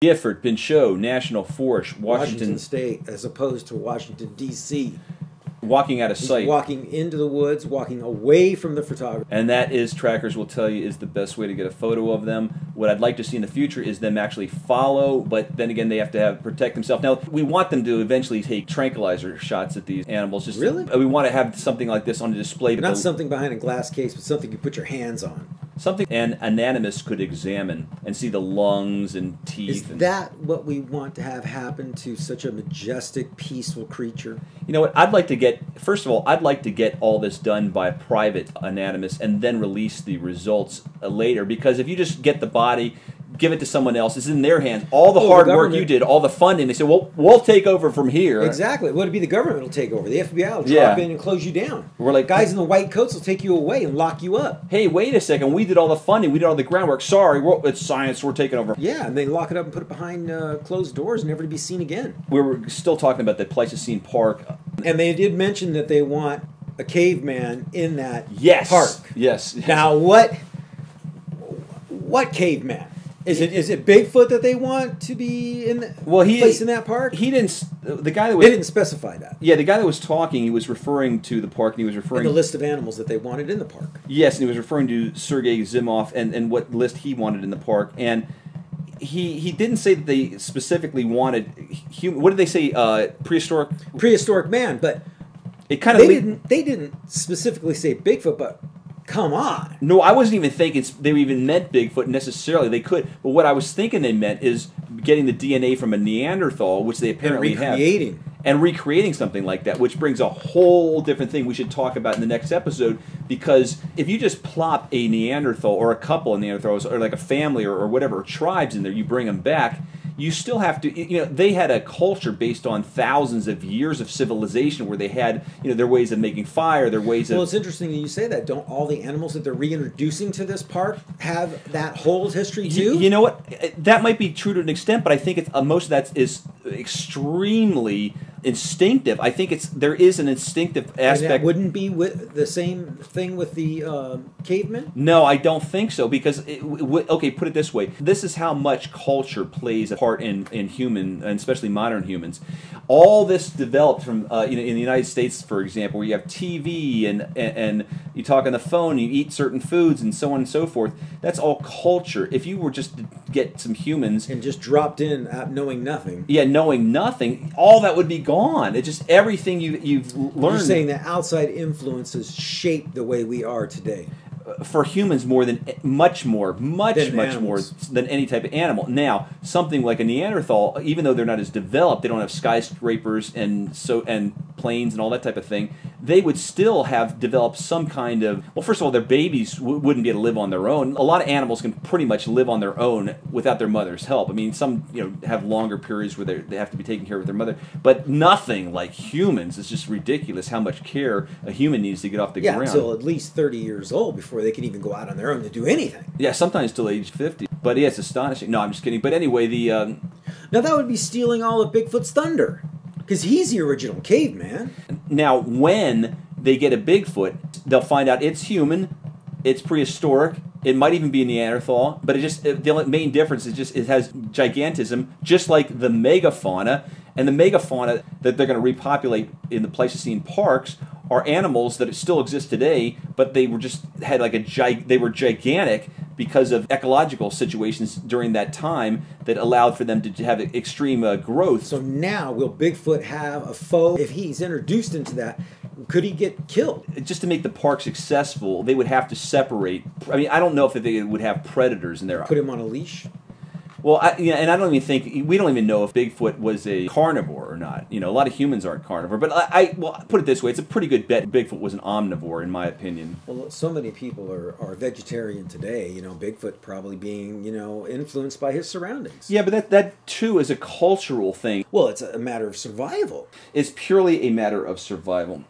Gifford Pinchot National Forest, Washington State, as opposed to Washington, D.C. Walking out of sight. He's walking into the woods, walking away from the photographer. And that is, trackers will tell you, is the best way to get a photo of them. What I'd like to see in the future is them actually follow, but then again, they have to protect themselves. Now, we want them to eventually take tranquilizer shots at these animals. Really? We want to have something like this on display. But not something behind a glass case, but something you put your hands on. Something an anatomist could examine and see the lungs and teeth. Is that what we want to have happen to such a majestic, peaceful creature? You know what? I'd like to get, first of all, I'd like to get all this done by a private anatomist and then release the results later. Because if you just get the body, give it to someone else, it's in their hands. All the hard work you did, all the funding, they say, well, we'll take over from here. Exactly. Well, it'd be the government will take over. The FBI will drop in and close you down. We're like, guys in the white coats will take you away and lock you up. Hey, wait a second. We did all the funding. We did all the groundwork. Sorry, it's science. We're taking over. Yeah, and they lock it up and put it behind closed doors, never to be seen again. We were still talking about the Pleistocene Park. And they did mention that they want a caveman in that park. Yes. Now, what caveman? Is it Bigfoot that they want to be in placed in that park? He didn't. The guy that was, they didn't specify that. Yeah, the guy that was talking, he was referring to the park, and he was referring to the list of animals that they wanted in the park. Yes, and he was referring to Sergei Zimov and what list he wanted in the park, and he didn't say that they specifically wanted human. What did they say? Prehistoric man, but it kind of they didn't specifically say Bigfoot, but. Come on. No, I wasn't even thinking they even meant Bigfoot necessarily. They could. But what I was thinking they meant is getting the DNA from a Neanderthal, which they apparently have. And recreating something like that, which brings a whole different thing we should talk about in the next episode. Because if you just plop a Neanderthal or a couple of Neanderthals or like a family or whatever, or tribes in there, you bring them back, you still have to, they had a culture based on thousands of years of civilization where they had, their ways of making fire, their ways of... Well, it's interesting that you say that. Don't all the animals that they're reintroducing to this park have that whole history too? You know what? That might be true to an extent, but I think most of that is extremely instinctive. I think there is an instinctive aspect. And that wouldn't be the same thing with the cavemen? No, I don't think so. Because okay, put it this way: this is how much culture plays a part in human, and especially modern humans. All this developed from in the United States, for example, where you have TV and you talk on the phone, you eat certain foods, and so on and so forth. That's all culture. If you were just to get some humans and just dropped in knowing nothing, knowing nothing, all that would be gone. It's just everything you've learned. You're saying that outside influences shape the way we are today. For humans, much more than any type of animal. Now, something like a Neanderthal, even though they're not as developed, they don't have skyscrapers and planes and all that type of thing. They would still have developed some kind of. Well, first of all, their babies wouldn't be able to live on their own. A lot of animals can pretty much live on their own without their mother's help. I mean, some have longer periods where they have to be taken care of with their mother, but nothing like humans. It's just ridiculous how much care a human needs to get off the ground. Yeah, until at least 30 years old before they can even go out on their own to do anything. Yeah, sometimes till age 50. But yeah, it's astonishing. No, I'm just kidding. But anyway, now that would be stealing all of Bigfoot's thunder, because he's the original caveman. Now, when they get a Bigfoot, they'll find out it's human, it's prehistoric, it might even be a Neanderthal, but the main difference is it has gigantism, just like the megafauna. And the megafauna that they're going to repopulate in the Pleistocene parks are animals that still exist today, but they were they were gigantic because of ecological situations during that time that allowed for them to have extreme growth. So now, will Bigfoot have a foe? If he's introduced into that, could he get killed? Just to make the park successful, they would have to separate. I mean, I don't know if they would have predators in there. Put him on a leash? Well, and I don't even think, we don't even know if Bigfoot was a carnivore or not. A lot of humans aren't carnivore. But well, put it this way, it's a pretty good bet Bigfoot was an omnivore, in my opinion. Well, so many people are vegetarian today. Bigfoot probably being, influenced by his surroundings. Yeah, but that too is a cultural thing. Well, it's a matter of survival. It's purely a matter of survival.